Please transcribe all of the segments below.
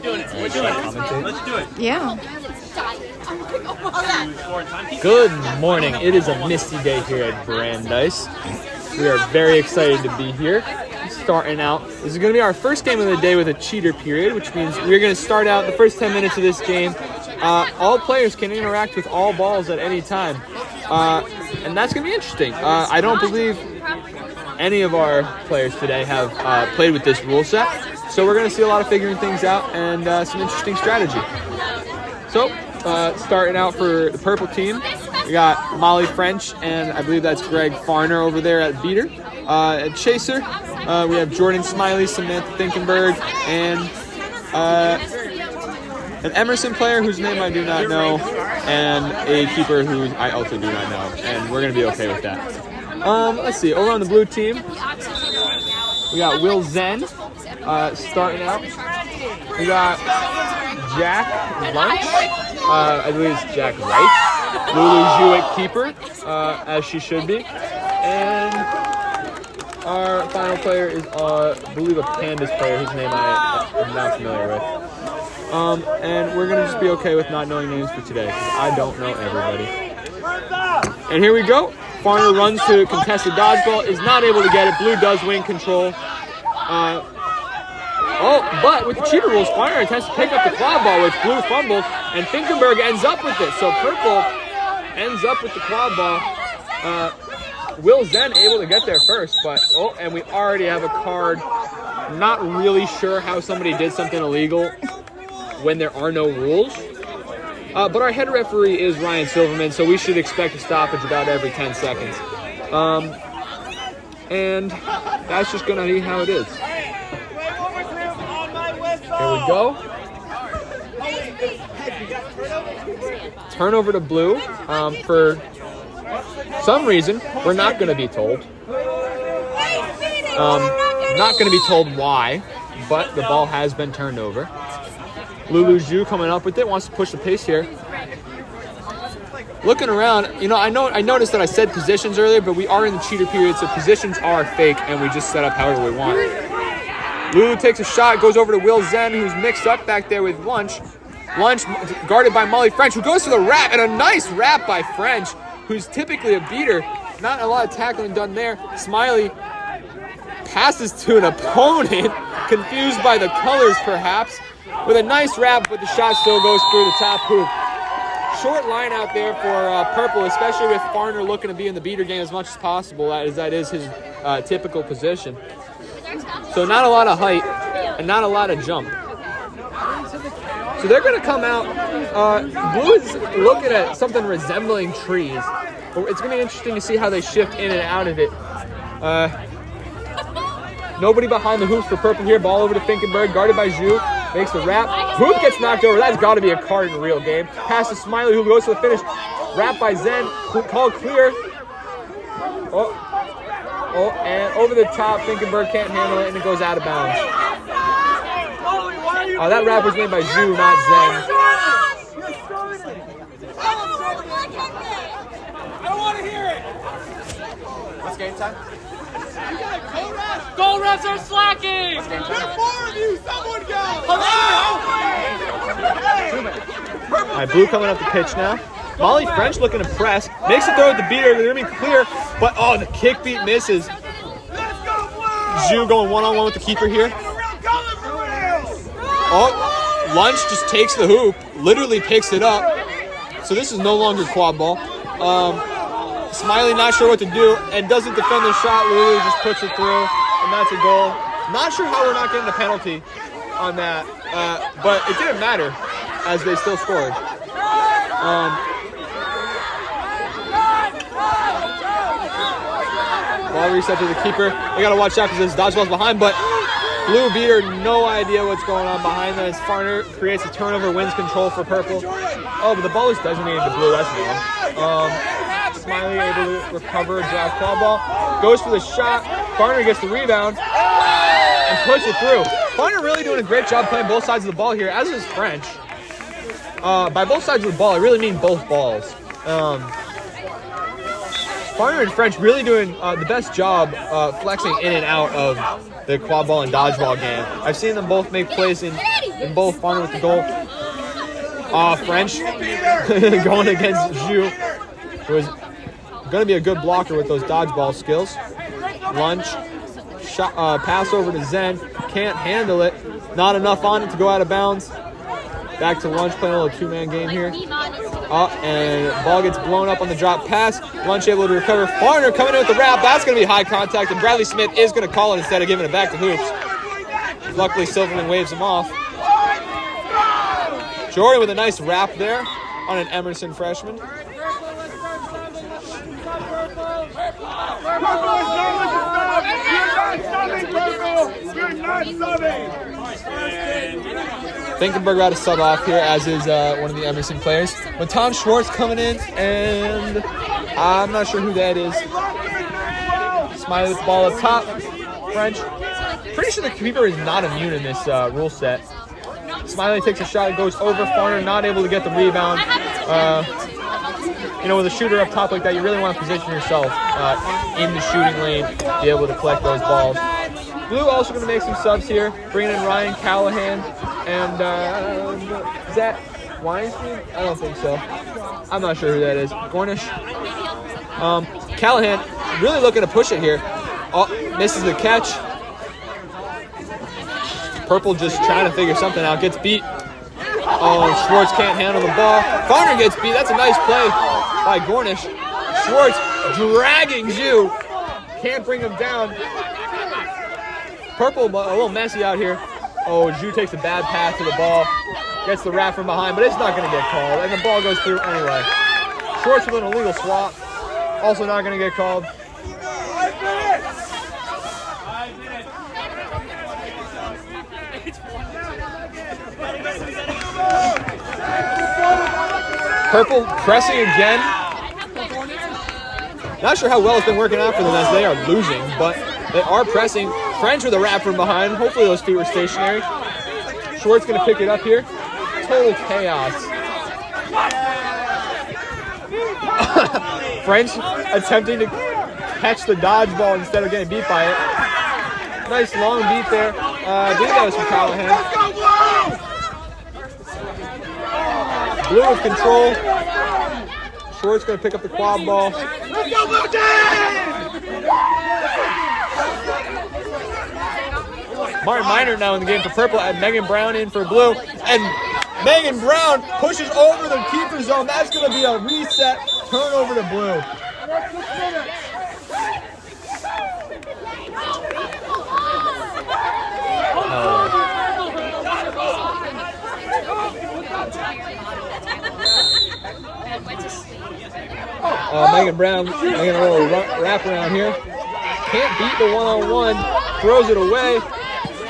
Let's do it. Yeah. Good morning. It is a misty day here at Brandeis. We are very excited to be here. Starting out, this is going to be our first game of the day with a cheater period, which means we're going to start out the first 10 minutes of this game. All players can interact with all balls at any time, and that's going to be interesting. I don't believe any of our players today have played with this rule set, so we're going to see a lot of figuring things out and some interesting strategy. So, starting out for the purple team, we got Molly French, and I believe that's Greg Farner over there at beater. At chaser, we have Jordan Smiley, Samantha Finkenberg, and an Emerson player whose name I do not know, and a keeper who I also do not know, and we're going to be okay with that. Let's see, over on the blue team, we got Will Zen starting out. We got Jack Lunch, I believe it's Jack Wright. Lulu Jewett keeper, as she should be. And our final player is, I believe, a Pandas player whose name I am not familiar with. And we're going to just be okay with not knowing names for today, because I don't know everybody. And here we go. Farner runs to contest the dodgeball, is not able to get it. Blue does win control. But with the cheater rules, Farner attempts to pick up the claw ball with Blue fumbled, and Finkenberg ends up with it. So purple ends up with the claw ball. Will Zen able to get there first, but and we already have a card. Not really sure how somebody did something illegal when there are no rules. But our head referee is Ryan Silverman, so we should expect a stoppage about every 10 seconds. And that's just going to be how it is. Here we go. Turnover to blue. For some reason, we're not going to be told. Not going to be told why, but the ball has been turned over. Lulu Zhu coming up with it, wants to push the pace here. Looking around, I noticed that I said positions earlier, but we are in the cheater period, so positions are fake, and we just set up however we want. Lulu takes a shot, goes over to Will Zen, who's mixed up back there with Lunch. Lunch guarded by Molly French, who goes for the wrap, and a nice wrap by French, who's typically a beater. Not a lot of tackling done there. Smiley passes to an opponent, confused by the colors perhaps, with a nice wrap, but the shot still goes through the top hoop. Short line out there for purple, especially with Farner looking to be in the beater game as much as possible, as that is his typical position. So not a lot of height and not a lot of jump. So they're going to come out. Blue is looking at something resembling trees. It's going to be interesting to see how they shift in and out of it. Nobody behind the hoops for purple here. Ball over to Finkenberg, guarded by Zhu. Makes the wrap. Hoop gets knocked over. That's got to be a card in a real game. Pass to Smiley, who goes to the finish. Wrap by Zen. Called clear. And over the top. Finkenberg can't handle it, and it goes out of bounds. That wrap was made by Zhu, not Zen. I want to hear it. What's game time? Goal refs are slacking! What's game time? There's more of you! Someone go! All right, Blue coming up the pitch now. Molly French looking to press. Makes a throw at the beater. They're going to be clear. But, the kick beat misses. Zhu going one-on-one with the keeper here. Lunch just takes the hoop. Literally picks it up. So this is no longer quad ball. Smiley not sure what to do and doesn't defend the shot. Lulu just puts it through, and that's a goal. Not sure how we're not getting a penalty on that, but it didn't matter as they still scored. Ball reset to the keeper. They got to watch out because this dodgeball's behind, but Blue beater, no idea what's going on behind them as Farner creates a turnover, wins control for purple. But the ball is designated to blue, that's wrong. Smiley able to recover, drive claw ball, goes for the shot. Farner gets the rebound and puts it through. Farner really doing a great job playing both sides of the ball here, as is French. By both sides of the ball, I really mean both balls. Farner and French really doing the best job flexing in and out of the quad ball and dodgeball game. I've seen them both make plays in and both Farner with the goal. French going against Zhu, who is going to be a good blocker with those dodgeball skills. Lunch, shot, pass over to Zen, can't handle it. Not enough on it to go out of bounds. Back to Lunch, playing a little two-man game here. And ball gets blown up on the drop pass. Lunch able to recover. Farner coming in with the wrap. That's going to be high contact, and Bradley Smith is going to call it instead of giving it back to Hoops. Luckily, Silverman waves him off. Jordan with a nice wrap there on an Emerson freshman. Finkenberg got a sub off here, as is one of the Emerson players. But Tom Schwartz coming in, and I'm not sure who that is. Smiley with the ball up top. French. Pretty sure the keeper is not immune in this rule set. Smiley takes a shot, it goes over. Farner not able to get the rebound. You know, with a shooter up top like that, you really want to position yourself in the shooting lane, be able to collect those balls. Blue also going to make some subs here, bringing in Ryan Callahan and is that Weinstein? I don't think so. I'm not sure who that is. Gornish. Callahan really looking to push it here. Oh, misses the catch. Purple just trying to figure something out. Gets beat. Oh, Schwartz can't handle the ball. Farner gets beat. That's a nice play by Gornish. Schwartz dragging Zhu. Can't bring him down. Purple a little messy out here. Oh, Zhu takes a bad pass to the ball. Gets the wrap from behind, but it's not going to get called. And the ball goes through anyway. Schwartz with an illegal swap. Also not going to get called. Purple pressing again. Not sure how well it's been working out for them as they are losing, but they are pressing. French with a wrap from behind. Hopefully those feet were stationary. Schwartz going to pick it up here. Total chaos. French attempting to catch the dodgeball instead of getting beat by it. Nice long beat there. I believe that was from Callahan. Blue with control. Schwartz going to pick up the quad ball. Let's go, Blue Team! Martin Minor now in the game for Purple, and Megan Brown in for Blue. And Megan Brown pushes over the keeper zone. That's going to be a reset turnover to Blue. Megan Brown making a little wrap around here. Can't beat the one-on-one. Throws it away.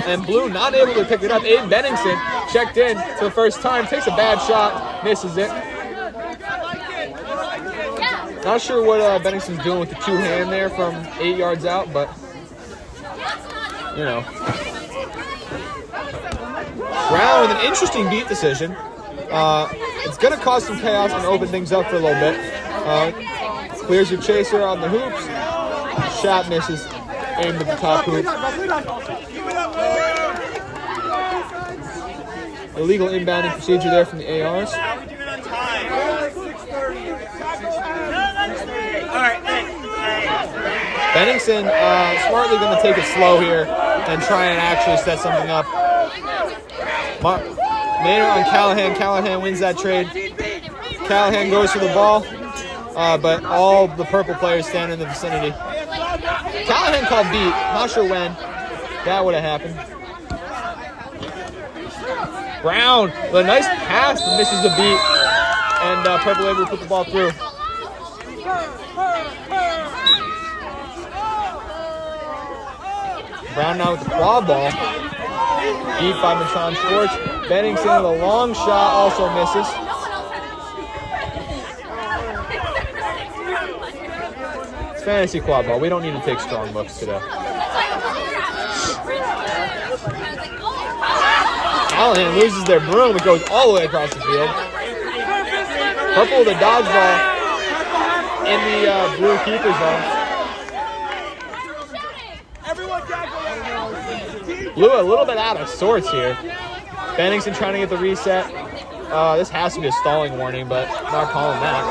And Blue not able to pick it up. Aiden Benningson checked in for the first time. Takes a bad shot. Misses it. Not sure what Benningson's doing with the two-hand there from 8 yards out, but, you know. Brown with an interesting beat decision. It's going to cause some chaos and open things up for a little bit. Clears your chaser on the hoops. Shot misses. Aimed at the top hoop. Illegal inbounding procedure there from the ARs. Benningson smartly going to take it slow here and try and actually set something up. Maynard on Callahan. Callahan wins that trade. Callahan goes for the ball, but all the Purple players stand in the vicinity. Callahan called beat. Not sure when that would have happened. Brown with a nice pass, misses the beat, and Purple able to put the ball through. Brown now with the quad ball. Beat by Michon Schwartz. Benningson with a long shot, also misses. It's fantasy quad ball. We don't need to take strong looks today. Callahan loses their broom. It goes all the way across the field. Purple with a dodgeball in the blue keeper zone. Blue a little bit out of sorts here. Bennington trying to get the reset. This has to be a stalling warning, but not calling that.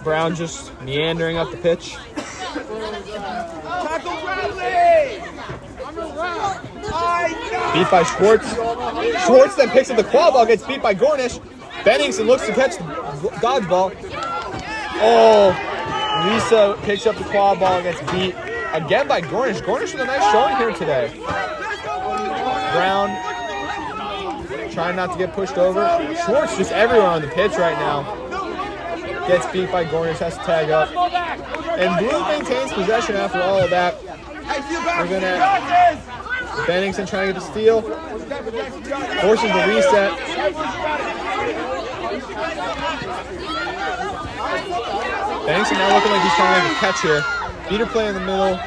Brown just meandering up the pitch. Beat by Schwartz. Schwartz then picks up the quad ball, gets beat by Gornish. Bennington looks to catch the dodgeball. Oh, Lisa picks up the quad ball and gets beat again by Gornish. Gornish with a nice showing here today. Brown trying not to get pushed over. Schwartz just everywhere on the pitch right now. Gets beat by Gornish, has to tag up. And Blue maintains possession after all of that. We're gonna Bennington trying to get the steal. Forces the reset. Bennington now looking like he's trying to make a catch here. Beater play in the middle.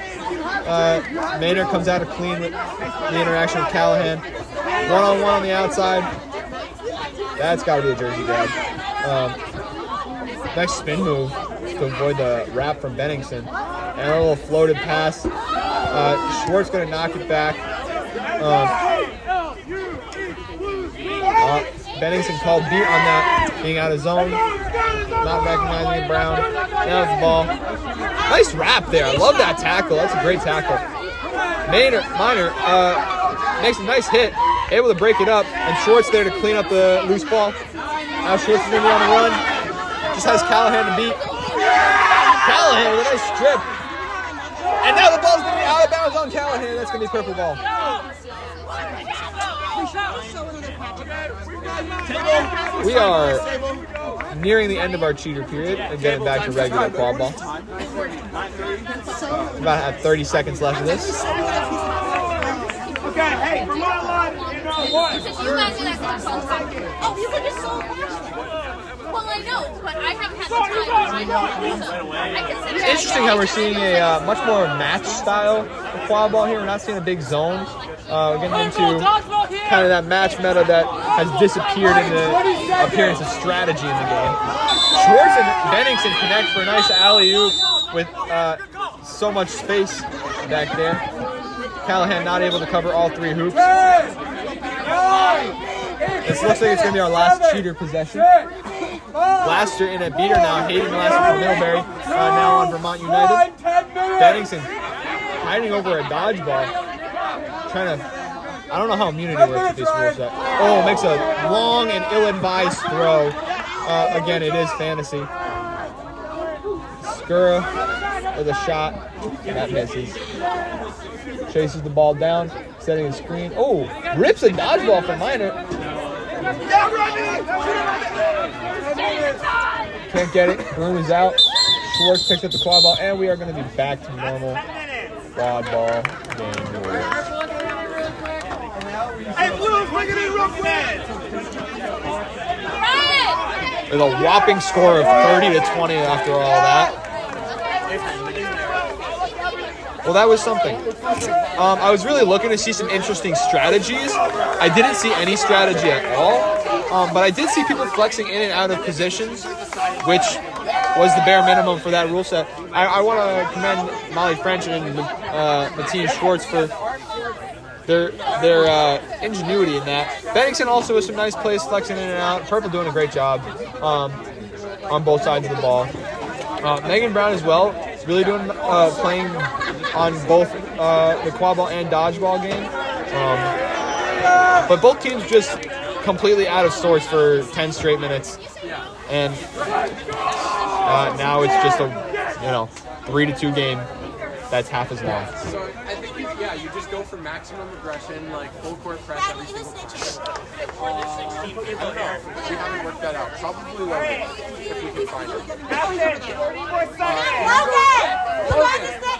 Maynard comes out of clean with the interaction with Callahan. One-on-one on the outside. That's got to be a jersey grab. Nice spin move to avoid the wrap from Bennington. And a little floated pass. Schwartz going to knock it back. Bennington called beat on that, being out of zone. Not recognizing it, Brown. Now it's the ball. Nice wrap there. I love that tackle. That's a great tackle. Minor makes a nice hit. Able to break it up. And Schwartz there to clean up the loose ball. Now Schwartz is going to be on the run. Just has Callahan to beat. Callahan with a nice strip. And now the ball's going to be out of bounds on Callahan. That's going to be purple ball. We are nearing the end of our cheater period and getting back to regular quad ball. About to have 30 seconds left of this. Okay, hey, come on, what? Oh, you were just so well, I know, but I haven't had the time. It's interesting how we're seeing a much more match style of quad ball here. We're not seeing a big zone. We're getting into kind of that match meta that has disappeared in the appearance of strategy in the game. Schwartz and Bennington connect for a nice alley-oop with so much space back there. Callahan not able to cover all three hoops. This looks like it's going to be our last cheater possession. Laster in a beater now. Hayden Laster from Middlebury. Now on Vermont United. Bennington hiding over a dodgeball. Trying to... I don't know how immunity works with this rule set. Oh, makes a long and ill-advised throw. Again, it is fantasy. Skura with a shot. That misses. Chases the ball down, setting a screen. Oh, rips a dodgeball from Minor. Can't get it. Broom is out. Schwartz picks up the quad ball, and we are going to be back to normal quad ball game rules. Hey, Blues, bring it in real quick. With a whopping score of 30-20 after all that. Well, that was something. I was really looking to see some interesting strategies. I didn't see any strategy at all, but I did see people flexing in and out of positions, which was the bare minimum for that rule set. I want to commend Molly French and Matthias Schwartz for their ingenuity in that. Bennington also with some nice plays flexing in and out. Purple doing a great job on both sides of the ball. Megan Brown as well, really doing playing on both the quad ball and dodgeball game. But both teams just completely out of sorts for 10 straight minutes. And now it's just a 3-2 game that's half as long. So I think you just go for maximum aggression, like full court press every single time. I don't know. We haven't worked that out. Probably Logan, if we can find it. Logan!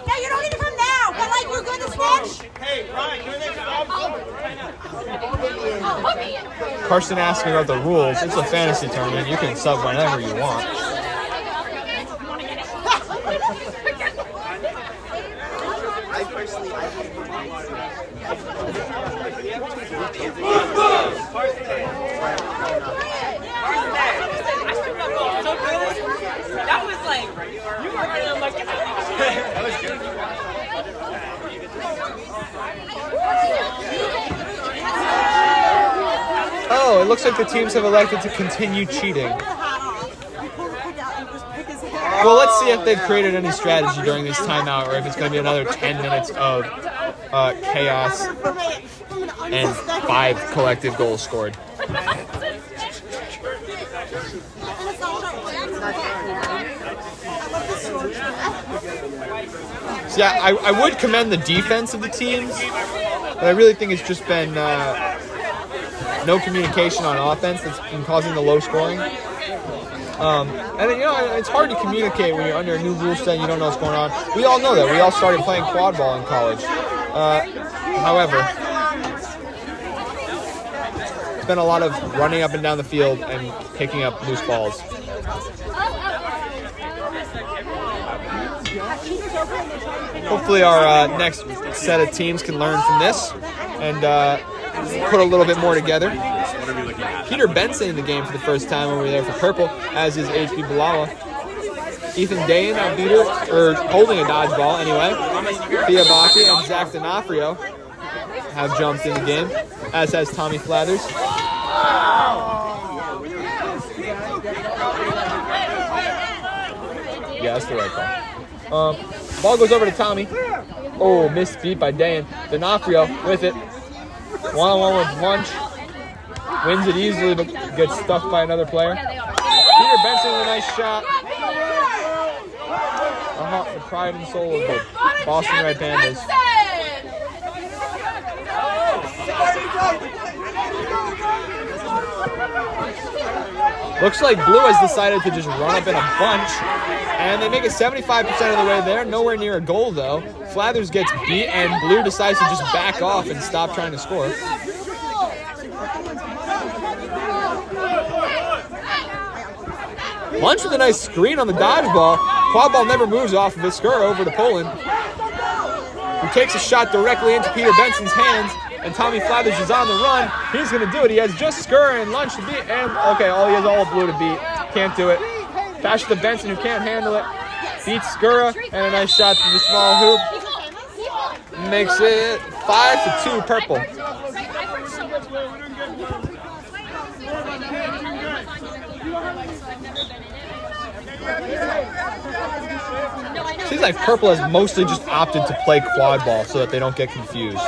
No, you don't need to come now, but like we're good to switch. Hey, Ryan, Carson asking about the rules. It's a fantasy tournament. You can sub whenever you want. That was like, you were right on like, that was good. Oh, it looks like the teams have elected to continue cheating. Well, let's see if they've created any strategy during this timeout or if it's going to be another 10 minutes of chaos and 5 collective goals scored. So yeah, I would commend the defense of the teams, but I really think it's just been no communication on offense that's been causing the low scoring. And you know, it's hard to communicate when you're under a new rule set and you don't know what's going on. We all know that. We all started playing quad ball in college. However, it's been a lot of running up and down the field and picking up loose balls. Hopefully our next set of teams can learn from this and put a little bit more together. Peter Benson in the game for the first time over there for purple, as is HB Balawa. Ethan Dayan, our beater, or holding a dodgeball anyway. Thea Baki and Zach D'Onofrio have jumped in the game, as has Tommy Flathers. Yeah, that's the right call. Ball goes over to Tommy. Oh, missed beat by Dayan. D'Onofrio with it. One-on-one with Lunch. Wins it easily, but gets stuck by another player. Peter Benson with a nice shot. The pride and soul of the Boston Red Pandas. Looks like Blue has decided to just run up in a bunch, and they make it 75% of the way there. Nowhere near a goal, though. Flathers gets beat, and Blue decides to just back off and stop trying to score. Lunch with a nice screen on the dodgeball. Quad ball never moves off of Iskura over to Poland, who takes a shot directly into Peter Benson's hands, and Tommy Flathers is on the run. He's going to do it. He has just Skura and Lunch to beat, and okay, he has all Blue to beat. Can't do it. Pass to Benson, who can't handle it. Beats Skura, and a nice shot to the small hoop. Makes it 5-2 purple. Seems like purple has mostly just opted to play quad ball so that they don't get confused.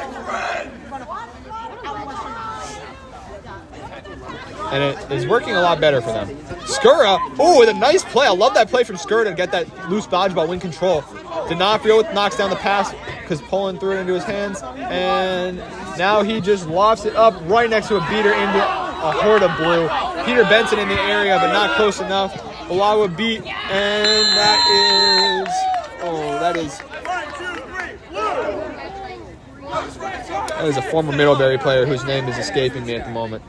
And it is working a lot better for them. Skura, with a nice play. I love that play from Skura to get that loose dodgeball, win control. D'Onofrio knocks down the pass because Poland threw it into his hands. And now he just lofts it up right next to a beater into a horde of Blue. Peter Benson in the area, but not close enough. Balawa beat, and that is a former Middlebury player whose name is escaping me at the moment.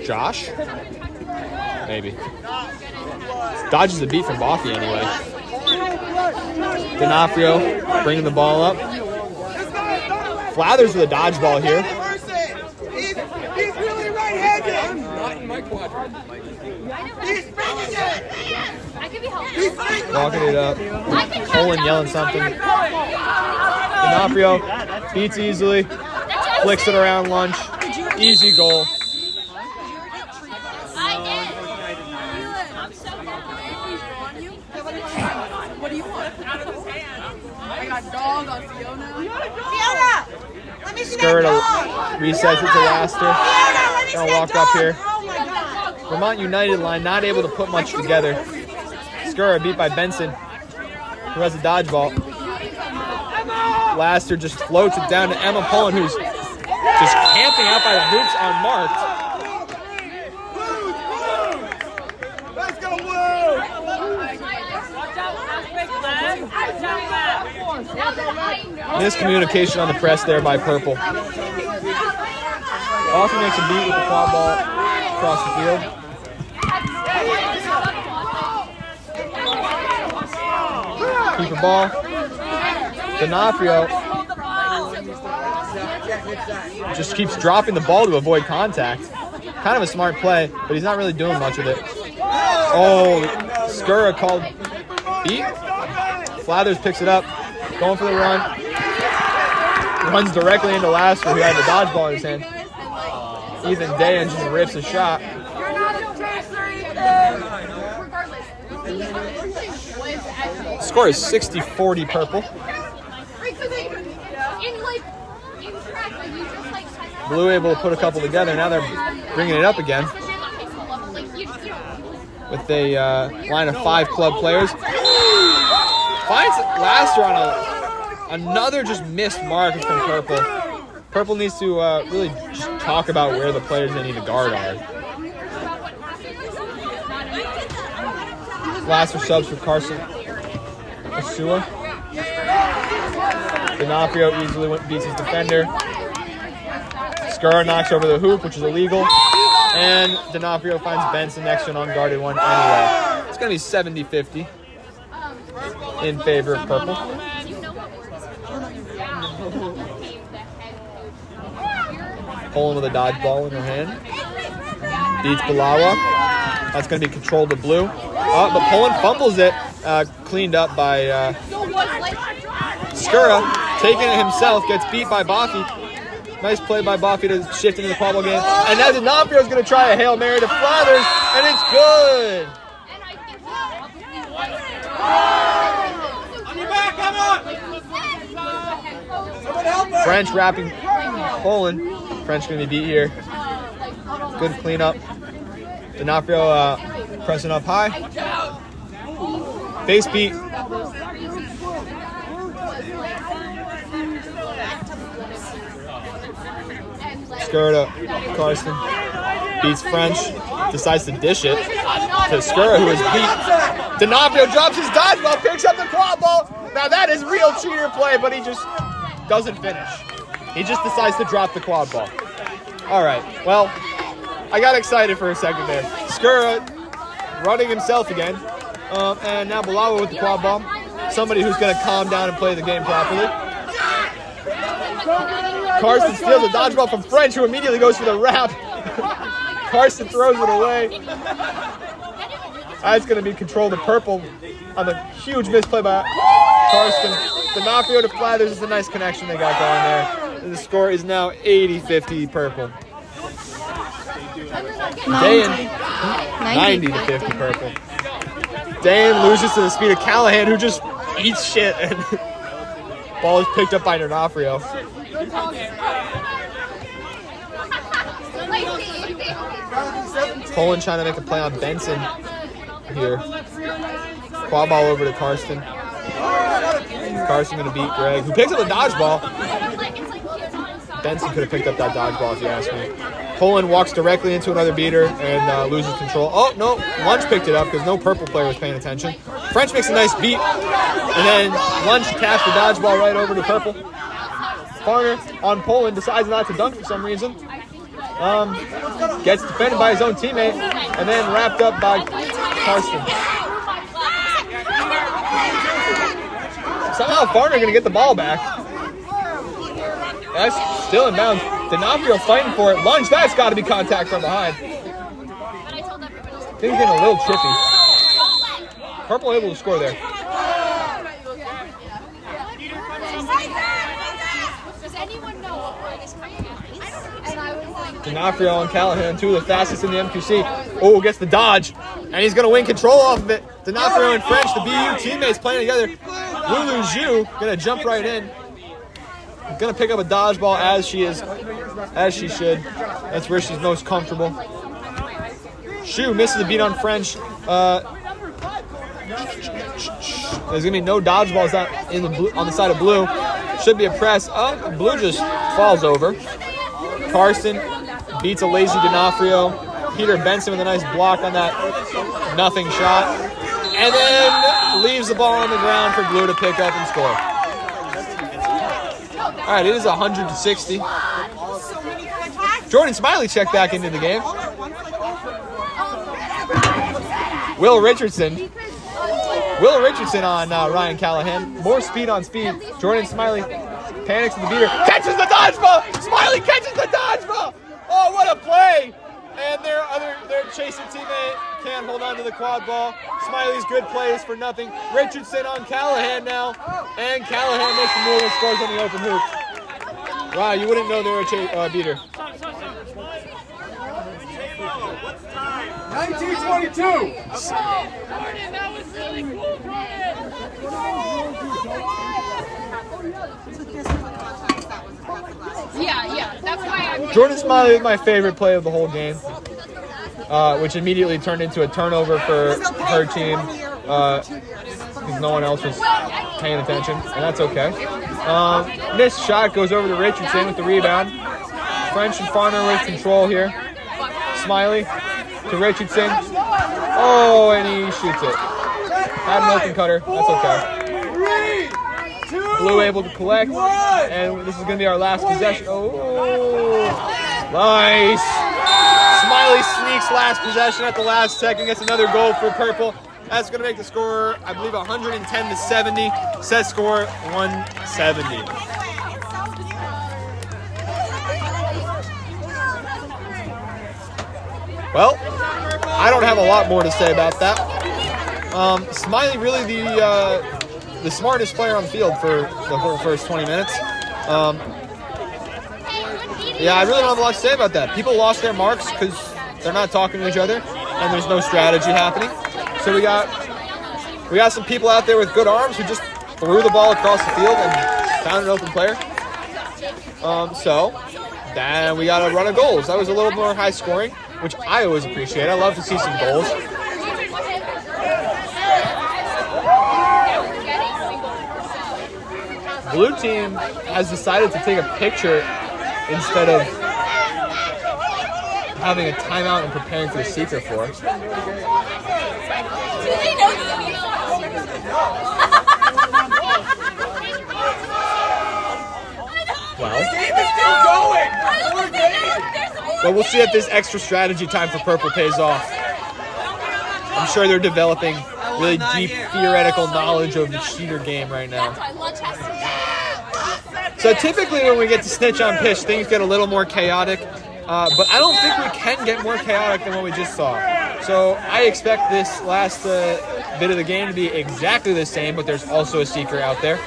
Josh? Maybe. Dodges the beat from Boffy anyway. D'Onofrio bringing the ball up. Flathers with a dodgeball here. He's really right-handed. Not in my quadrant. He's bringing it. I could be helpful. He's bringing Walking it up. Poland yelling something. D'Onofrio beats easily. Flicks it around Lunch. Easy goal. What do you want? I got dog on Fiona. Fiona! Let me see Skura that resets it to Laster. Gonna walk up here. Oh my God. Vermont United line not able to put much together. Skura beat by Benson, who has a dodgeball. Laster just floats it down to Emma Poland, who's just camping out by the hoops unmarked. Let's go, Blue! Miscommunication on the press there by Purple. Often makes a beat with the quad ball across the field. Keeper ball. D'Onofrio just keeps dropping the ball to avoid contact. Kind of a smart play, but he's not really doing much with it. Oh, Skura called beat. Flathers picks it up, going for the run. runs directly into Laster, who had the dodgeball in his hand. Ethan Dayan just rips a shot. Score is 60-40 purple. Blue able to put a couple together. Now they're bringing it up again with a line of 5 club players. Finds Laster on another just missed mark from purple. Purple needs to really just talk about where the players they need to guard are. Laster subs for Carson Asua. D'Onofrio easily beats his defender. Skura knocks over the hoop, which is illegal. And D'Onofrio finds Benson next to an unguarded one anyway. It's going to be 70-50 in favor of purple. Poland with a dodgeball in her hand. Beats Balawa. That's going to be controlled to blue. But Poland fumbles it. Cleaned up by Skura. Taking it himself. Gets beat by Boffy. Nice play by Boffy to shift into the quad ball game. And now D'Onofrio is going to try a Hail Mary to Flathers. And it's good. On your back, come on! Someone help her! French wrapping Poland. French going to be beat here. Good cleanup. D'Onofrio pressing up high. Face beat. Skura to Carson. Beats French. Decides to dish it to Skura, who is beat. D'Onofrio drops his dodgeball, picks up the quad ball. Now that is real cheater play, but he just doesn't finish. He just decides to drop the quad ball. All right, well, I got excited for a second there. Skura running himself again. And now Balawa with the quad ball. Somebody who's going to calm down and play the game properly. Carson steals a dodgeball from French, who immediately goes for the wrap. Carson throws it away. That's going to be controlled to purple on the huge misplay by Carson. D'Onofrio to Flathers is a nice connection they got going there. And the score is now 80-50 purple. Dayan, 90-50 purple. Dayan loses to the speed of Callahan, who just eats shit, and ball is picked up by D'Onofrio. Poland trying to make a play on Benson here. Quad ball over to Karsten. Karsten going to beat Greg, who picks up the dodgeball. Benson could have picked up that dodgeball if you ask me. Poland walks directly into another beater and loses control. Oh, no. Lunch picked it up because no purple player was paying attention. French makes a nice beat. And then Lunch taps the dodgeball right over to purple. Farner on Poland decides not to dunk for some reason. Gets defended by his own teammate and then wrapped up by Karsten. Somehow Farner going to get the ball back. That's still in bounds. D'Onofrio fighting for it. Lunge, that's got to be contact from behind. Things getting a little chippy. Purple able to score there. D'Onofrio and Callahan, two of the fastest in the MQC. Oh, gets the dodge, and he's going to win control off of it. D'Onofrio and French, the BU teammates playing together. Lulu Zhu going to jump right in. Going to pick up a dodgeball as she should. That's where she's most comfortable. Zhu misses the beat on French. There's going to be no dodgeballs on the side of blue. Should be a press. Blue just falls over. Carson beats a lazy D'Onofrio. Peter Benson with a nice block on that nothing shot. And then leaves the ball on the ground for Blue to pick up and score. All right, it is 100-60. Jordan Smiley checked back into the game. Will Richardson on Ryan Callahan. More speed on speed. Jordan Smiley panics with the beater. Catches the dodgeball! Smiley catches the dodgeball! Oh, what a play! And their chasing teammate can't hold on to the quad ball. Smiley's good plays for nothing. Richardson on Callahan now. And Callahan makes the move and scores on the open hoop. Wow, you wouldn't know they were a beater. 1922. Yeah, that's why I'm. Jordan Smiley was my favorite play of the whole game, which immediately turned into a turnover for her team because no one else was paying attention, and that's okay. Missed shot goes over to Richardson with the rebound. French and Farner with control here. Smiley to Richardson. Oh, and he shoots it. Had an open cutter. That's okay. Blue able to collect, and this is going to be our last possession. Oh, nice. Smiley sneaks last possession at the last second, gets another goal for Purple. That's going to make the score, I believe, 110 to 70. Set score 170. Well, I don't have a lot more to say about that. Smiley really the smartest player on the field for the whole first 20 minutes. Yeah, I really don't have a lot to say about that. People lost their marks because they're not talking to each other, and there's no strategy happening. So we got some people out there with good arms who just threw the ball across the field and found an open player. So then we got a run of goals. That was a little more high scoring, which I always appreciate. I love to see some goals. Blue team has decided to take a picture instead of having a timeout and preparing for the seeker for. Do they know Well, we'll see if this extra strategy time for Purple pays off. I'm sure they're developing really deep theoretical knowledge of the cheater game right now. So typically when we get to snitch on pitch, things get a little more chaotic. But I don't think we can get more chaotic than what we just saw. So I expect this last bit of the game to be exactly the same, but there's also a seeker out there.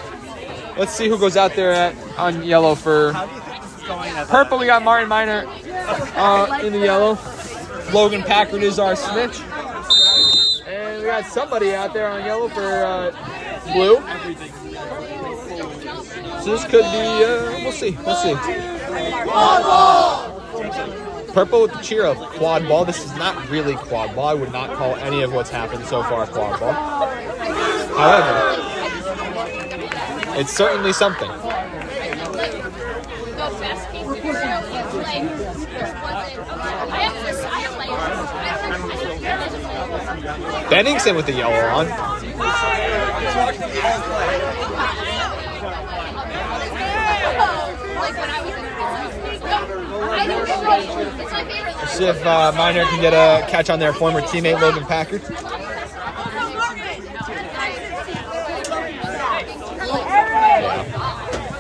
Let's see who goes out there on yellow for Purple. We got Martin Miner in the yellow. Logan Packard is our snitch. And we got somebody out there on yellow for Blue. So this could be, we'll see. Purple with the cheer of quad ball. This is not really quad ball. I would not call any of what's happened so far quad ball. However, it's certainly something. Benningson with the yellow on. Let's see if Miner can get a catch on their former teammate Logan Packard.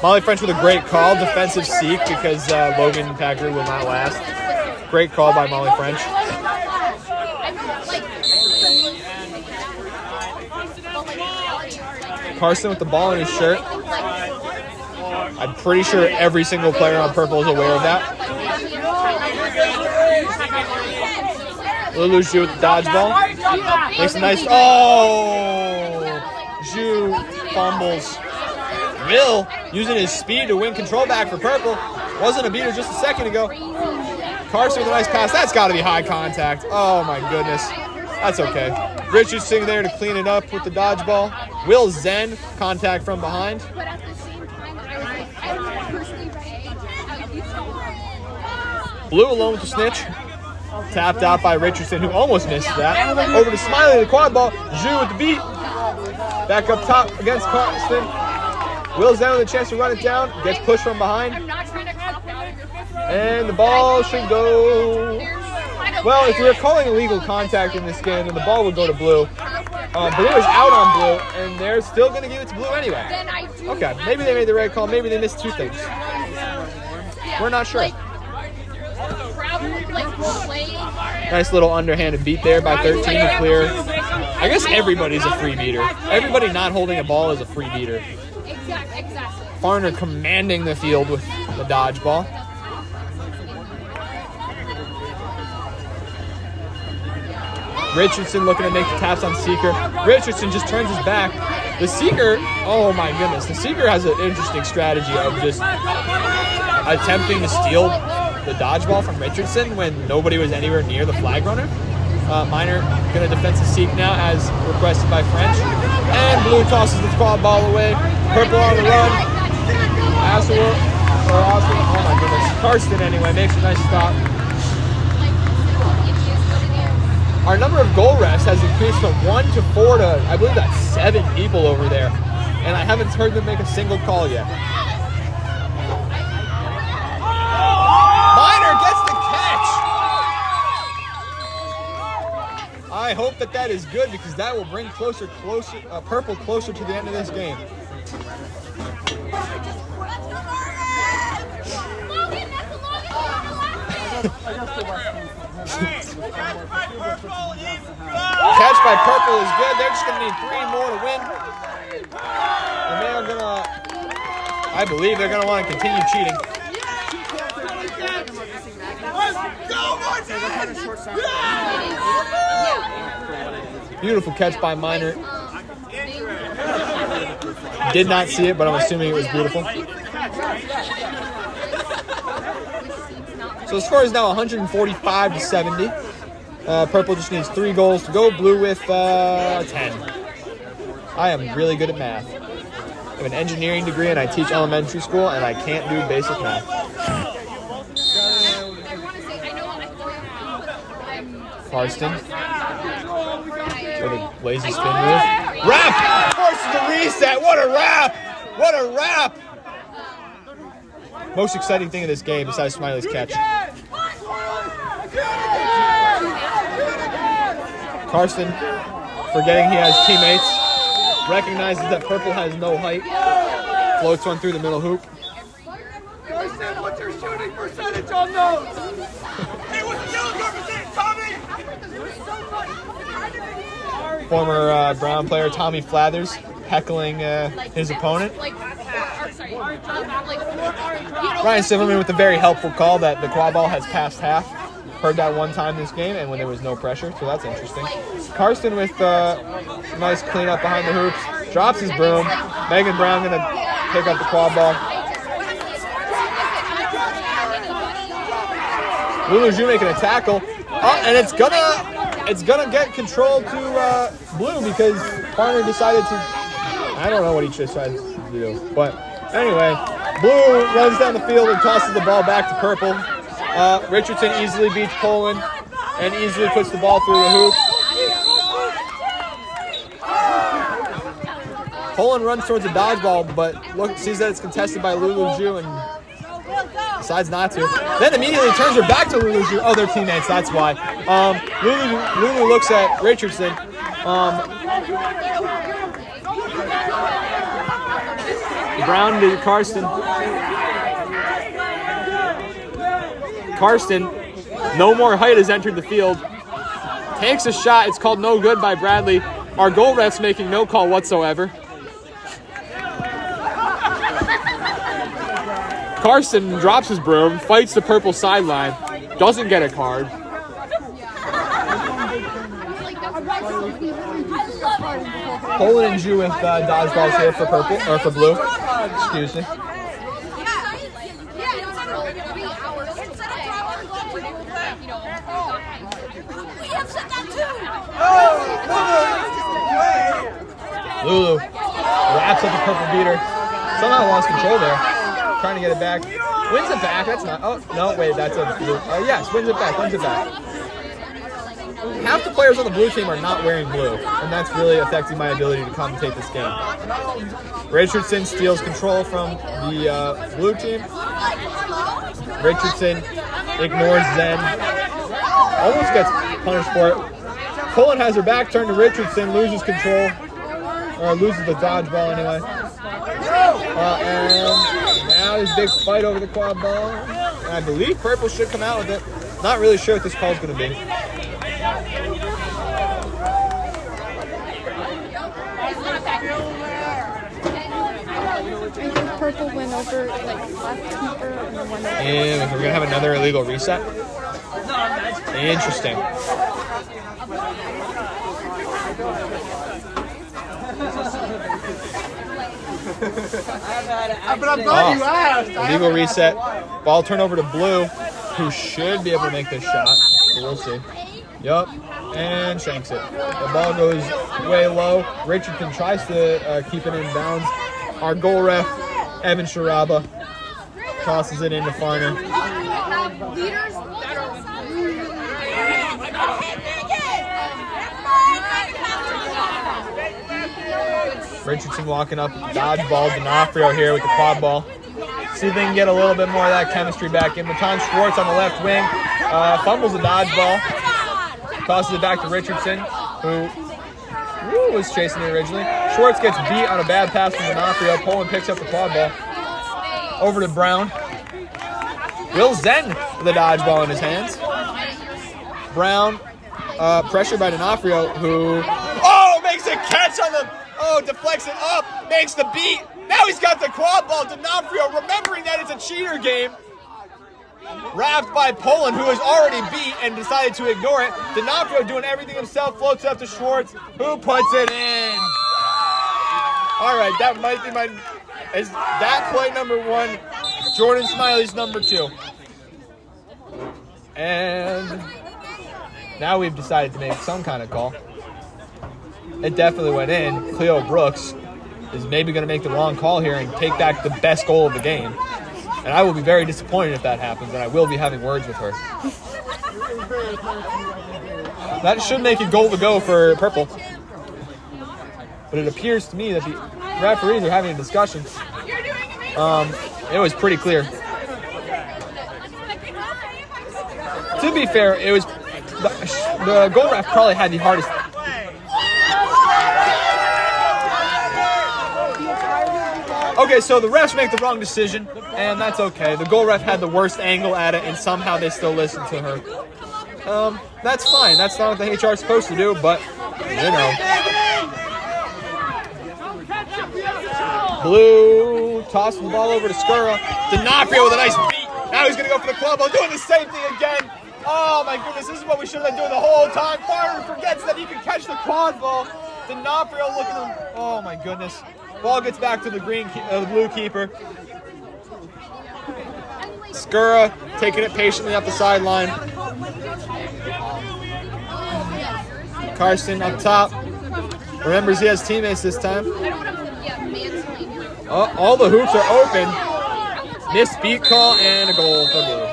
Molly French with a great call, defensive seek because Logan Packard will not last. Great call by Molly French. Carson with the ball in his shirt. I'm pretty sure every single player on Purple is aware of that. Lulu Zhu with the dodgeball. Makes a nice... Oh! Zhu fumbles. Mill using his speed to win control back for Purple. Wasn't a beater just a second ago. Carson with a nice pass. That's got to be high contact. Oh my goodness. That's okay. Richardson there to clean it up with the dodgeball. Will Zen contact from behind. Blue alone with the snitch. Tapped out by Richardson, who almost missed that. Over to Smiley, the quad ball. Zhu with the beat. Back up top against Carson. Will's down with a chance to run it down. Gets pushed from behind. And the ball should go... Well, if we were calling illegal contact in this game, then the ball would go to Blue. Blue is out on Blue, and they're still going to give it to Blue anyway. Okay, maybe they made the right call. Maybe they missed two things. We're not sure. Nice little underhanded beat there by 13 to clear. I guess everybody's a free beater. Everybody not holding a ball is a free beater. Farner commanding the field with the dodgeball. Richardson looking to make the taps on Seeker. Richardson just turns his back. The Seeker, oh my goodness, the Seeker has an interesting strategy of just attempting to steal the dodgeball from Richardson when nobody was anywhere near the flag runner. Minor going to defensive seek now as requested by French. And blue tosses the ball away. Purple on the run. Oh my goodness. Karsten anyway makes a nice stop. Our number of goal refs has increased from 1 to 4 to, I believe that's 7 people over there. And I haven't heard them make a single call yet. Minor gets the catch. I hope that is good because that will bring Purple closer to the end of this game. Catch by Purple is good. They're just going to need 3 more to win. And they are going to, I believe they're going to want to continue cheating. Beautiful catch by Minor. Did not see it, but I'm assuming it was beautiful. So the score is now 145 to 70. Purple just needs 3 goals to go. Blue with 10. I am really good at math. I have an engineering degree and I teach elementary school and I can't do basic math. Karsten with a lazy spin move. Wrap! Forces the reset. What a wrap! What a wrap! Most exciting thing of this game besides Smiley's catch. Karsten, forgetting he has teammates, recognizes that Purple has no height, floats one through the middle hoop. Karsten, what's your shooting percentage on those? Hey, what's your percentage, Tommy? Former Brown player Tommy Flathers heckling his opponent. Ryan Silverman with a very helpful call that the quad ball has passed half. Heard that one time this game and when there was no pressure, so that's interesting. Karsten with nice cleanup behind the hoops. Drops his broom. Megan Brown going to pick up the quad ball. Lulu Zhu making a tackle. Oh, and it's gonna get control to Blue because Parner decided to, I don't know what he decided to do. But anyway, Blue runs down the field and tosses the ball back to Purple. Richardson easily beats Poland and easily puts the ball through the hoop. Poland runs towards the dodgeball, but sees that it's contested by Lulu Zhu and decides not to. Then immediately turns her back to Lulu Zhu. Oh, they're teammates, that's why. Lulu looks at Richardson. Brown to Karsten. Karsten, no more height, has entered the field. Takes a shot. It's called no good by Bradley. Our goal ref's making no call whatsoever. Karsten drops his broom, fights the Purple sideline, doesn't get a card. Poland and Zhu with dodgeballs here for Purple, or for Blue. Excuse me. Lulu wraps up the Purple beater. Somehow lost control there. Trying to get it back. Wins it back. That's not. Oh, no, wait. That's a blue. Yes, wins it back. Wins it back. Half the players on the blue team are not wearing blue, and that's really affecting my ability to commentate this game. Richardson steals control from the blue team. Richardson ignores Zen. Almost gets punished for it. Poland has her back turned to Richardson, loses control. Or loses the dodgeball anyway. And now there's a big fight over the quad ball. And I believe Purple should come out with it. Not really sure what this call is going to be. I think purple went over like left keeper and then went over. And we're gonna have another illegal reset. Interesting. But I'm glad you asked. Illegal reset. Ball turnover to Blue, who should be able to make this shot. But we'll see. Yup. And shanks it. The ball goes way low. Richardson tries to keep it in bounds. Our goal ref, Evan Sharaba, tosses it into Farner. Richardson walking up with the dodgeball. D'Onofrio here with the quad ball. See if they can get a little bit more of that chemistry back in. Matan Schwartz on the left wing fumbles the dodgeball. Tosses it back to Richardson, who was chasing it originally. Schwartz gets beat on a bad pass from D'Onofrio. Poland picks up the quad ball. Over to Brown. Will Zen with the dodgeball in his hands. Brown, pressured by D'Onofrio, who makes a catch on the. Deflects it up, makes the beat. Now he's got the quad ball. D'Onofrio, remembering that it's a cheater game. Wrapped by Poland, who is already beat and decided to ignore it. D'Onofrio doing everything himself, floats up to Schwartz, who puts it in. All right, that might be is that play number 1. Jordan Smiley's number 2. And now we've decided to make some kind of call. It definitely went in. Cleo Brooks is maybe going to make the wrong call here and take back the best goal of the game. And I will be very disappointed if that happens, and I will be having words with her. That should make it goal to go for purple. But it appears to me that the referees are having a discussion. It was pretty clear. To be fair, it was the goal ref probably had the hardest. Okay, so the refs make the wrong decision, and that's okay. The goal ref had the worst angle at it, and somehow they still listened to her. That's fine. That's not what the HR is supposed to do, but, you know. Blue tosses the ball over to Skura. D'Onofrio with a nice beat. Now he's going to go for the club ball, doing the same thing again. Oh, my goodness, this is what we should have been doing the whole time. Farner forgets that he can catch the quad ball. D'Onofrio looking at him. Oh, my goodness. Ball gets back to the blue keeper. Skura taking it patiently up the sideline. Karsten up top. Remembers he has teammates this time. All the hoops are open. Missed beat call and a goal for Blue.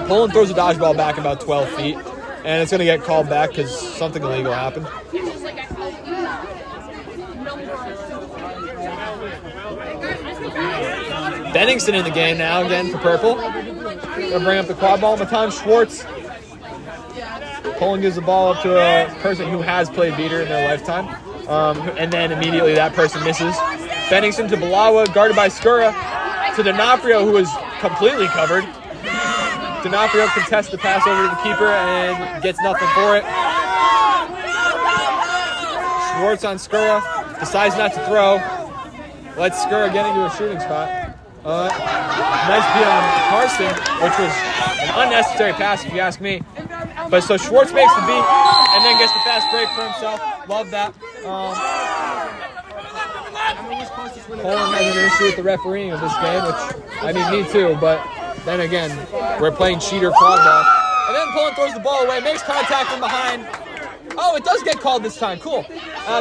Poland throws a dodgeball back about 12 feet. And it's going to get called back because something illegal happened. Benningston in the game now again for purple. Going to bring up the quad ball. Matan Schwartz. Poland gives the ball up to a person who has played beater in their lifetime. And then immediately that person misses. Benningston to Balawa, guarded by Skura. To D'Onofrio, who is completely covered. D'Onofrio contests the pass over to the keeper and gets nothing for it. Schwartz on Skura, decides not to throw. Lets Skura get into a shooting spot. Nice beat on Karsten, which was an unnecessary pass if you ask me. But so Schwartz makes the beat and then gets the fast break for himself. Love that. Poland has an issue with the refereeing of this game, which, I mean, me too, but then again, we're playing cheater quad ball. And then Poland throws the ball away, makes contact from behind. Oh, it does get called this time. Cool.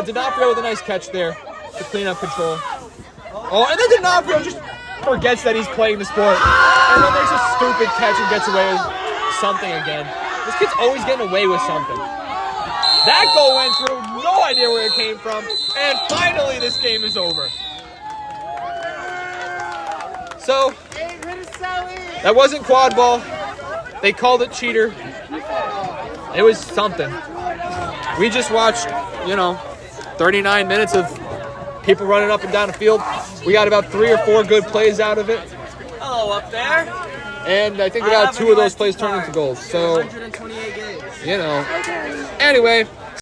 D'Onofrio with a nice catch there to clean up control. Oh, and then D'Onofrio just forgets that he's playing the sport. And then there's a stupid catch and gets away with something again. This kid's always getting away with something. That goal went through. No idea where it came from. And finally, this game is over. So, that wasn't quad ball. They called it cheater. It was something. We just watched, 39 minutes of people running up and down the field. We got about 3 or 4 good plays out of it. Hello up there. And I think about 2 of those plays turned into goals. So, 128 games. Anyway,